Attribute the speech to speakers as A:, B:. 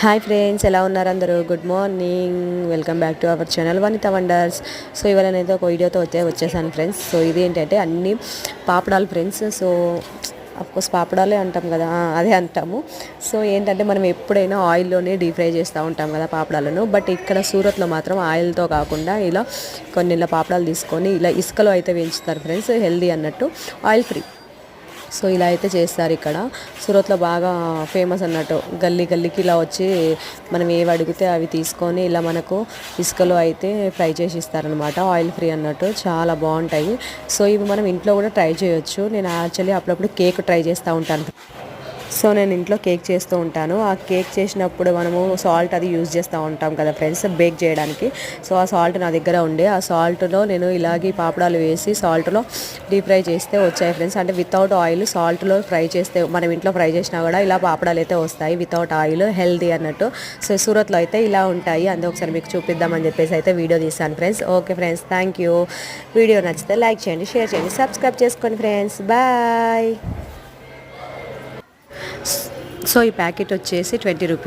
A: Hi friends, ఎలా ఉన్నారు అందరూ? Good morning, welcome back to our channel Vanitha wonders. So ఇవాళ నేనైతే ఒక వీడియోతో వచ్చేసాను ఫ్రెండ్స్. సో ఇది ఏంటంటే అన్ని పాపడాలు ఫ్రెండ్స్. సో అఫ్కోర్స్ పాపడాలే అంటాం కదా, అదే అంటాము. సో ఏంటంటే మనం ఎప్పుడైనా ఆయిల్లోనే డీప్ ఫ్రై చేస్తూ ఉంటాం కదా పాపడాలను. బట్ ఇక్కడ సూరత్లో మాత్రం ఆయిల్తో కాకుండా ఇలా కొన్ని ఇలా పాపడాలు తీసుకొని ఇలా ఇసుకలో అయితే వేయించుతారు ఫ్రెండ్స్, హెల్దీ అన్నట్టు, ఆయిల్ ఫ్రీ. సో ఇలా అయితే చేస్తారు ఇక్కడ సూరత్లో, బాగా ఫేమస్ అన్నట్టు. గల్లీ గల్లీకి ఇలా వచ్చి మనం ఏవి అడిగితే అవి తీసుకొని ఇలా మనకు ఇసుకలో అయితే ఫ్రై చేసి ఇస్తారనమాట, ఆయిల్ ఫ్రీ అన్నట్టు. చాలా బాగుంటాయి. సో ఇవి మనం ఇంట్లో కూడా ట్రై చేయొచ్చు. నేను యాక్చువల్లీ అప్పుడప్పుడు కేక్ ట్రై చేస్తూ ఉంటాను. సో నేను ఇంట్లో కేక్ చేస్తూ ఉంటాను. ఆ కేక్ చేసినప్పుడు మనము సాల్ట్ అది యూజ్ చేస్తూ ఉంటాం కదా ఫ్రెండ్స్, బేక్ చేయడానికి. సో ఆ సాల్ట్ నా దగ్గర ఉండే, ఆ సాల్ట్లో నేను ఇలాగే పాపడాలు వేసి సాల్ట్లో డీప్ ఫ్రై చేస్తే వచ్చాయి ఫ్రెండ్స్. అంటే వితౌట్ ఆయిల్ సాల్ట్లో ఫ్రై చేస్తే, మనం ఇంట్లో ఫ్రై చేసినా కూడా ఇలా పాపడాలు అయితే వస్తాయి వితౌట్ ఆయిల్, హెల్దీ అన్నట్టు. సో సూరత్లో అయితే ఇలా ఉంటాయి. అందుకే ఒకసారి మీకు చూపిద్దామని చెప్పేసి అయితే వీడియో తీసాను friends. Okay friends, thank you. Video నచ్చితే లైక్ చేయండి, షేర్ చేయండి, సబ్స్క్రైబ్ చేసుకోండి ఫ్రెండ్స్. బాయ్. సో ఈ ప్యాకెట్ వచ్చేసి 20 రూపీస్.